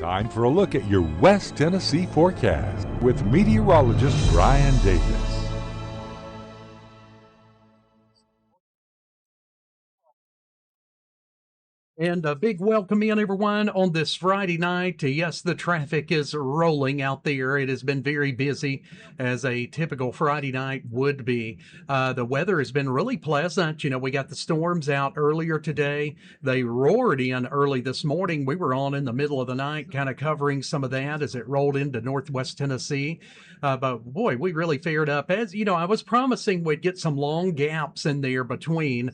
Time for a look at your West Tennessee forecast with meteorologist Brian Davis. And a big welcome in, everyone, on this Friday night. Yes, the traffic is rolling out there. It has been very busy, as a typical Friday night would be. The weather has been really pleasant. You know, we got the storms out earlier today. They roared in early this morning. We were on in the middle of the night, kind of covering some of that as it rolled into northwest Tennessee. But boy, we really fared up. As you know, I was promising we'd get some long gaps in there between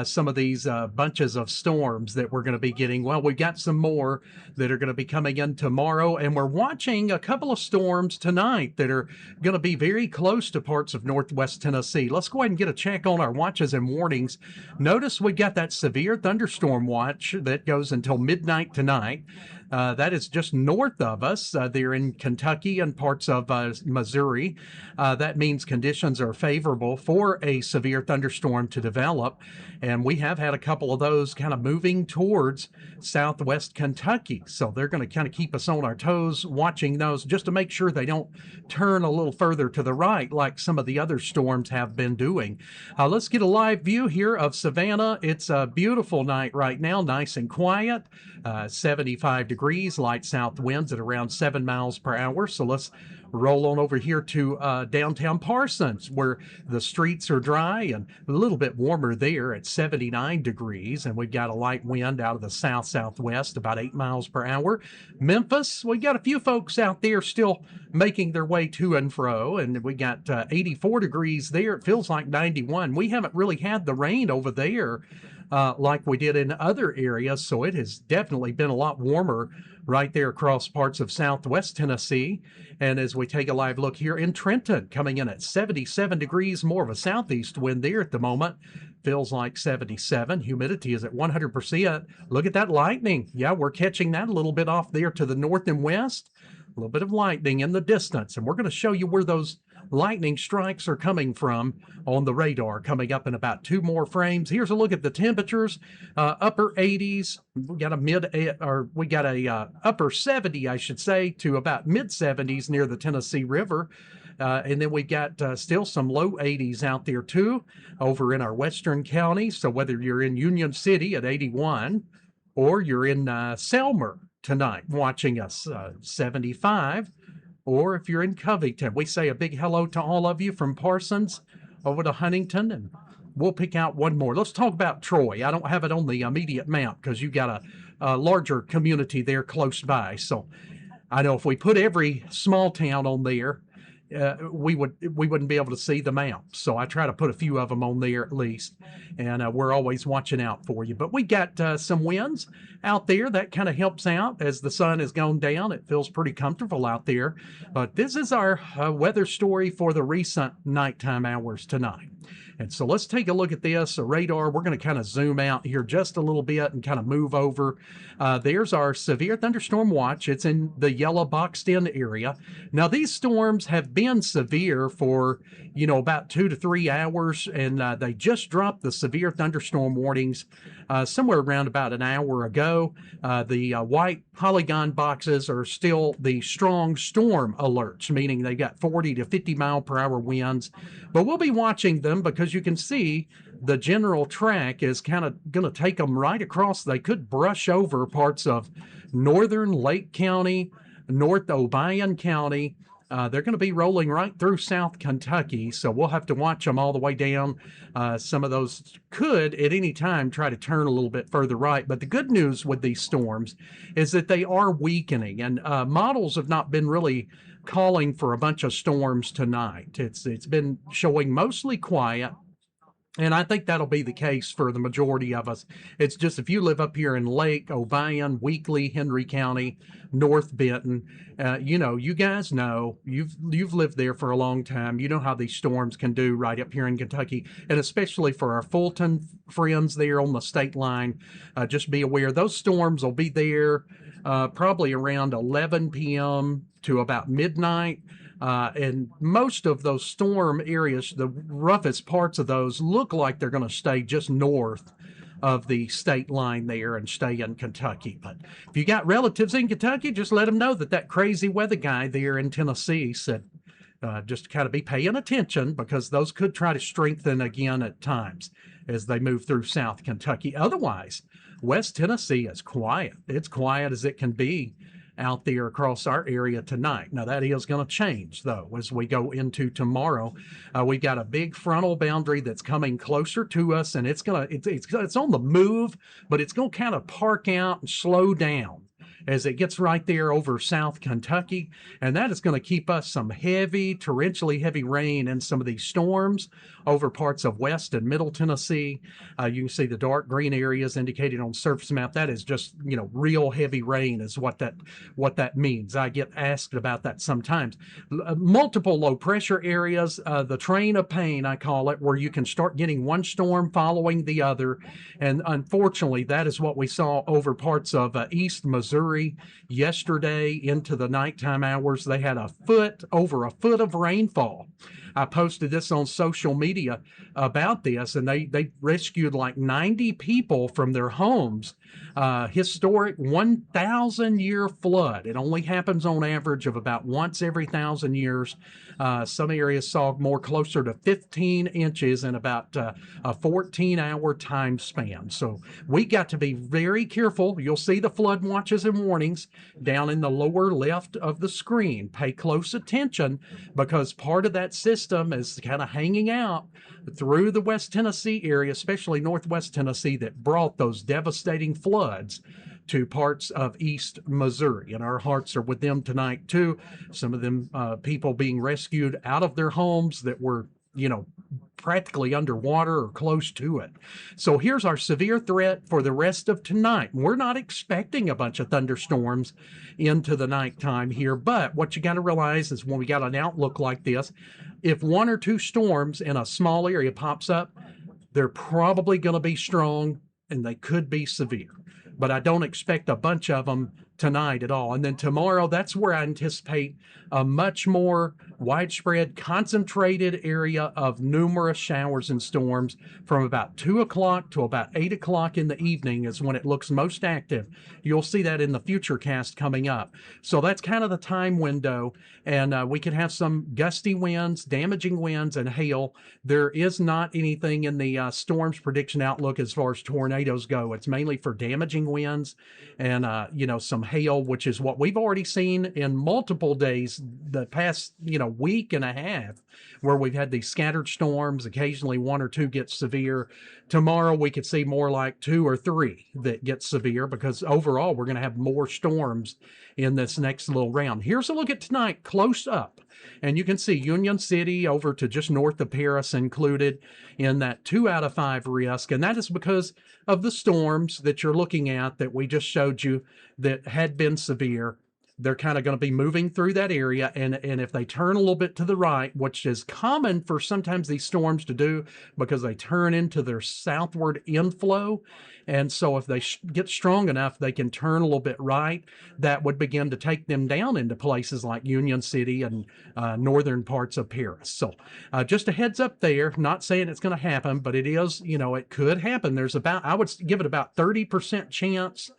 some of these bunches of storms that we're going to be getting. Well, we've got some more that are going to be coming in tomorrow, and we're watching a couple of storms tonight that are going to be very close to parts of northwest Tennessee. Let's go ahead and get a check on our watches and warnings. Notice we've got that severe thunderstorm watch that goes until midnight tonight. That is just north of us. They're in Kentucky and parts of Missouri. That means conditions are favorable for a severe thunderstorm to develop. And we have had a couple of those kind of moving towards southwest Kentucky. So they're going to kind of keep us on our toes watching those just to make sure they don't turn a little further to the right like some of the other storms have been doing. Let's get a live view here of Savannah. It's a beautiful night right now, nice and quiet. 75 degrees, light south winds at around 7 miles per hour. So let's roll on over here to downtown Parsons, where the streets are dry and a little bit warmer there at 79 degrees. And we've got a light wind out of the south-southwest, about 8 miles per hour. Memphis, we got a few folks out there still making their way to and fro. And we got 84 degrees there. It feels like 91. We haven't really had the rain over there like we did in other areas. So it has definitely been a lot warmer right there across parts of southwest Tennessee. And as we take a live look here in Trenton, coming in at 77 degrees, more of a southeast wind there at the moment. Feels like 77. Humidity is at 100%. Look at that lightning. Yeah, we're catching that a little bit off there to the north and west. A little bit of lightning in the distance. And we're going to show you where those lightning strikes are coming from on the radar coming up in about 2 more frames. Here's a look at the temperatures. Upper 80s. We got a upper 70, I should say, to about mid 70s near the Tennessee River. And then we got still some low 80s out there too over in our western counties. So whether you're in Union City at 81 or you're in Selmer tonight watching us, 75. Or if you're in Covington, we say a big hello to all of you from Parsons over to Huntington, and we'll pick out one more. Let's talk about Troy. I don't have it on the immediate map because you got a larger community there close by. So I know if we put every small town on there, we wouldn't be able to see the map. So I try to put a few of them on there at least, and we're always watching out for you. But we got some winds out there that kind of helps out as the sun has gone down. It feels pretty comfortable out there. But this is our weather story for the recent nighttime hours tonight. And so let's take a look at this radar. We're going to kind of zoom out here just a little bit and kind of move over. There's our severe thunderstorm watch. It's in the yellow boxed in area. Now, these storms have been severe for, about 2 to 3 hours, and they just dropped the severe thunderstorm warnings somewhere around about an hour ago. The white polygon boxes are still the strong storm alerts, meaning they got 40 to 50 mile per hour winds. But we'll be watching them because you can see the general track is kind of going to take them right across. They could brush over parts of northern Lake County, North Obion County. They're going to be rolling right through South Kentucky, so we'll have to watch them all the way down. Some of those could at any time try to turn a little bit further right, but the good news with these storms is that they are weakening, and models have not been really calling for a bunch of storms tonight. It's been showing mostly quiet. And I think that'll be the case for the majority of us. It's just if you live up here in Lake, Obion, Weakley, Henry County, North Benton, you guys know, you've lived there for a long time. You know how these storms can do right up here in Kentucky. And especially for our Fulton friends there on the state line, just be aware those storms will be there probably around 11 p.m. to about midnight. And most of those storm areas, the roughest parts of those look like they're going to stay just north of the state line there and stay in Kentucky. But if you got relatives in Kentucky, just let them know that crazy weather guy there in Tennessee said just kind of be paying attention, because those could try to strengthen again at times as they move through South Kentucky. Otherwise, West Tennessee is quiet. It's quiet as it can be out there across our area tonight. Now, that is going to change, though, as we go into tomorrow. We've got a big frontal boundary that's coming closer to us, and it's on the move, but it's going to kind of park out and slow down as it gets right there over South Kentucky. And that is going to keep us some heavy, torrentially heavy rain and some of these storms over parts of West and Middle Tennessee. You can see the dark green areas indicated on surface map. That is just, real heavy rain is what that means. I get asked about that sometimes. Multiple low pressure areas, the train of pain, I call it, where you can start getting one storm following the other. And unfortunately, that is what we saw over parts of East Missouri yesterday into the nighttime hours. They had over a foot of rainfall. I posted this on social media about this, and they rescued like 90 people from their homes. Historic 1,000-year flood. It only happens on average of about once every 1,000 years. Some areas saw more closer to 15 inches in about a 14-hour time span. So we got to be very careful. You'll see the flood watches and warnings down in the lower left of the screen. Pay close attention, because part of that system is kind of hanging out through the West Tennessee area, especially Northwest Tennessee, that brought those devastating floods to parts of East Missouri. And our hearts are with them tonight, too. Some of them people being rescued out of their homes that were, practically underwater or close to it. So here's our severe threat for the rest of tonight. We're not expecting a bunch of thunderstorms into the nighttime here, but what you got to realize is when we got an outlook like this, if one or two storms in a small area pops up, they're probably going to be strong and they could be severe. But I don't expect a bunch of them tonight at all. And then tomorrow, that's where I anticipate a much more widespread, concentrated area of numerous showers and storms from about 2 o'clock to about 8 o'clock in the evening is when it looks most active. You'll see that in the future cast coming up. So that's kind of the time window. And we could have some gusty winds, damaging winds, and hail. There is not anything in the storms prediction outlook as far as tornadoes go. It's mainly for damaging winds and, some hail, which is what we've already seen in multiple days the past, week and a half, where we've had these scattered storms. Occasionally one or two get severe. Tomorrow we could see more like 2 or 3 that get severe, because overall we're going to have more storms in this next little round. Here's a look at tonight close up. And you can see Union City over to just north of Paris included in that 2 out of 5 risk. And that is because of the storms that you're looking at that we just showed you that had been severe. They're kind of going to be moving through that area. And if they turn a little bit to the right, which is common for sometimes these storms to do because they turn into their southward inflow. And so if they get strong enough, they can turn a little bit right. That would begin to take them down into places like Union City and northern parts of Paris. So just a heads up there, not saying it's going to happen, but it is, it could happen. I would give it about 30% chance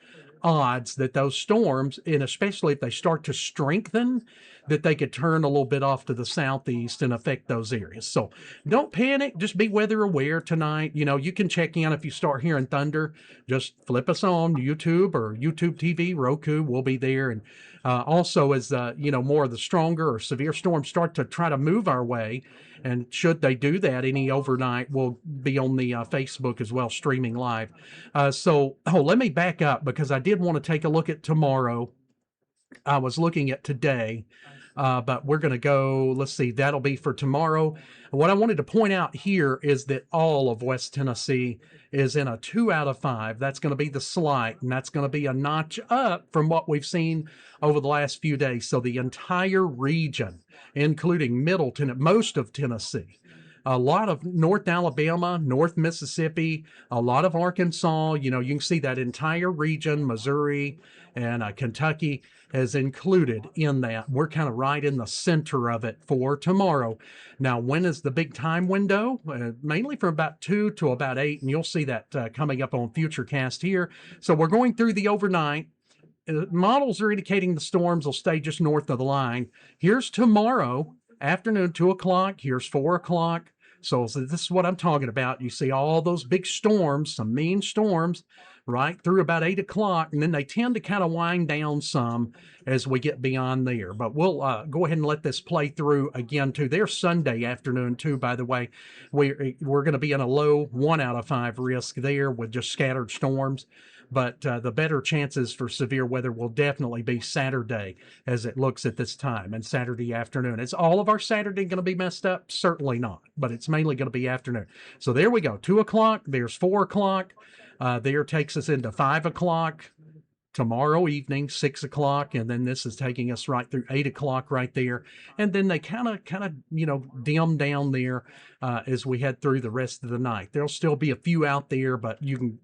odds that those storms, and especially if they start to strengthen, that they could turn a little bit off to the southeast and affect those areas. So don't panic. Just be weather aware tonight. You can check in if you start hearing thunder. Just flip us on YouTube or YouTube TV, Roku. We'll be there. And also as, more of the stronger or severe storms start to try to move our way, and should they do that any overnight, we'll be on the Facebook as well, streaming live. Let me back up, because I did want to take a look at tomorrow. I was looking at today, but we're going to go, let's see, that'll be for tomorrow. What I wanted to point out here is that all of West Tennessee is in a 2 out of 5. That's going to be the slight, and that's going to be a notch up from what we've seen over the last few days. So the entire region, including most of Tennessee, A lot of North Alabama, North Mississippi, a lot of Arkansas. You know, you can see that entire region, Missouri and Kentucky is included in that. We're kind of right in the center of it for tomorrow. Now, when is the big time window? Mainly from about 2 to about 8, and you'll see that coming up on Futurecast here. So we're going through the overnight. Models are indicating the storms will stay just north of the line. Here's tomorrow afternoon, 2 o'clock. Here's 4 o'clock. So this is what I'm talking about. You see all those big storms, some mean storms, right through about 8 o'clock, and then they tend to kind of wind down some as we get beyond there. But we'll go ahead and let this play through again, too. There's Sunday afternoon, too, by the way. We're going to be in a low 1 out of 5 risk there with just scattered storms. But the better chances for severe weather will definitely be Saturday as it looks at this time, and Saturday afternoon. Is all of our Saturday going to be messed up? Certainly not, but it's mainly going to be afternoon. So there we go, 2 o'clock, there's 4 o'clock, there takes us into 5 o'clock. Tomorrow evening, 6 o'clock, and then this is taking us right through 8 o'clock right there. And then they kind of, dim down there as we head through the rest of the night. There'll still be a few out there, but you can,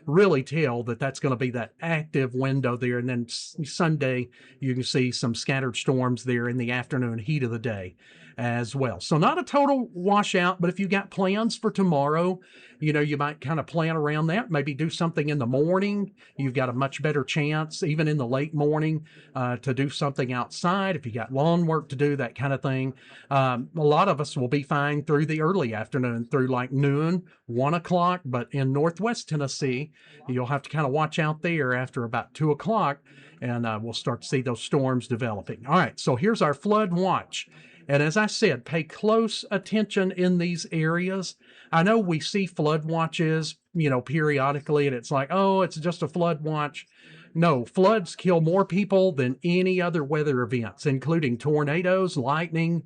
really tell that that's going to be that active window there. And then Sunday, you can see some scattered storms there in the afternoon heat of the day as well. So not a total washout, but if you got plans for tomorrow, you might kind of plan around that, maybe do something in the morning. You've got a much better chance, even in the late morning, to do something outside. If you got lawn work to do, that kind of thing. A lot of us will be fine through the early afternoon, through like noon, 1 o'clock, but in Northwest Tennessee, you'll have to kind of watch out there after about 2 o'clock, and we'll start to see those storms developing. All right, so here's our flood watch. And as I said, pay close attention in these areas. I know we see flood watches, periodically, and it's like, oh, it's just a flood watch. No, floods kill more people than any other weather events, including tornadoes, lightning,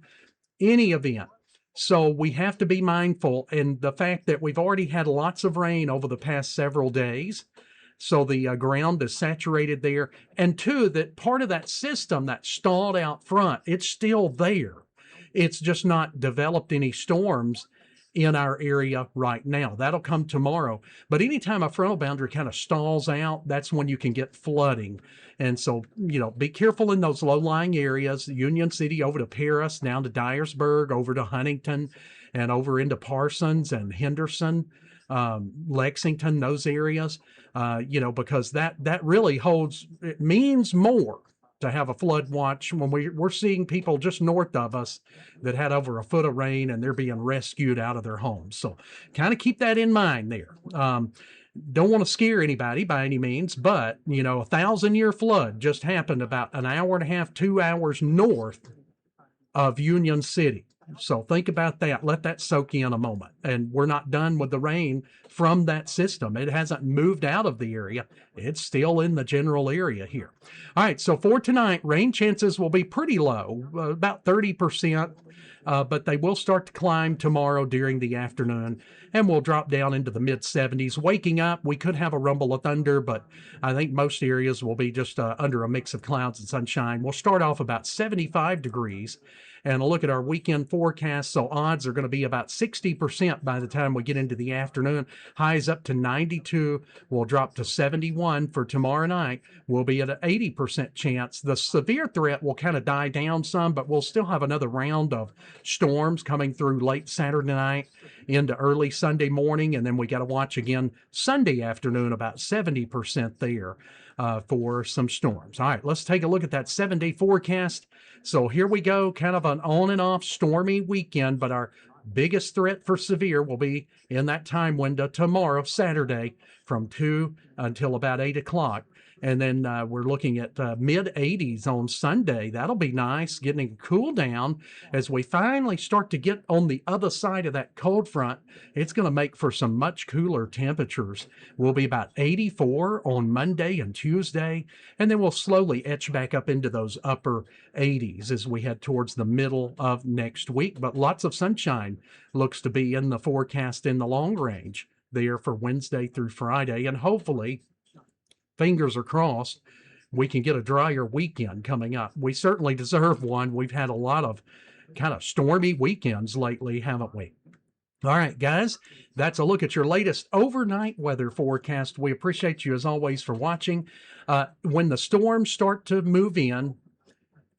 any event. So we have to be mindful. And the fact that we've already had lots of rain over the past several days, so the ground is saturated there. And two, that part of that system that stalled out front, it's still there. It's just not developed any storms in our area right now. That'll come tomorrow. But anytime a frontal boundary kind of stalls out, that's when you can get flooding. And so, be careful in those low-lying areas, Union City over to Paris, down to Dyersburg, over to Huntington, and over into Parsons and Henderson, Lexington, those areas, because that really it means more to have a flood watch when we're seeing people just north of us that had over a foot of rain and they're being rescued out of their homes. So kind of keep that in mind there. Don't want to scare anybody by any means, but, a 1,000-year flood just happened about an hour and a half, 2 hours north of Union City. So think about that. Let that soak in a moment. And we're not done with the rain from that system. It hasn't moved out of the area. It's still in the general area here. All right, so for tonight, rain chances will be pretty low, about 30%, but they will start to climb tomorrow during the afternoon, and we'll drop down into the mid-70s. Waking up, we could have a rumble of thunder, but I think most areas will be just under a mix of clouds and sunshine. We'll start off about 75 degrees. And a look at our weekend forecast. So odds are going to be about 60% by the time we get into the afternoon. Highs up to 92. We'll drop to 71 for tomorrow night. We'll be at an 80% chance. The severe threat will kind of die down some, but we'll still have another round of storms coming through late Saturday night into early Sunday morning. And then we got to watch again Sunday afternoon, about 70% there for some storms. All right, let's take a look at that 7-day forecast. So here we go, kind of an on and off stormy weekend, but our biggest threat for severe will be in that time window tomorrow, Saturday, from 2 until about 8 o'clock. And then we're looking at mid-80s on Sunday. That'll be nice, getting a cool down as we finally start to get on the other side of that cold front. It's going to make for some much cooler temperatures. We'll be about 84 on Monday and Tuesday, and then we'll slowly etch back up into those upper 80s as we head towards the middle of next week. But lots of sunshine looks to be in the forecast in the long range there for Wednesday through Friday, and hopefully, fingers are crossed, we can get a drier weekend coming up. We certainly deserve one. We've had a lot of kind of stormy weekends lately, haven't we? All right, guys, that's a look at your latest overnight weather forecast. We appreciate you, as always, for watching. When the storms start to move in,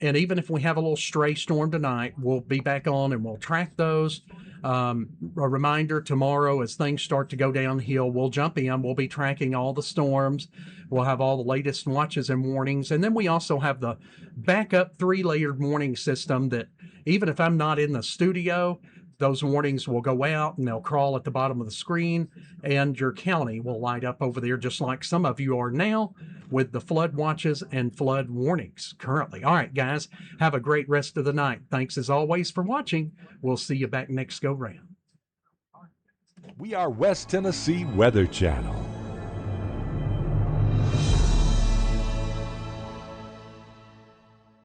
and even if we have a little stray storm tonight, we'll be back on and we'll track those. A reminder, tomorrow as things start to go downhill, we'll jump in. We'll be tracking all the storms. We'll have all the latest watches and warnings. And then we also have the backup 3-layered warning system that even if I'm not in the studio, those warnings will go out and they'll crawl at the bottom of the screen, and your county will light up over there just like some of you are now with the flood watches and flood warnings currently. All right, guys, have a great rest of the night. Thanks as always for watching. We'll see you back next go round. We are West Tennessee Weather Channel.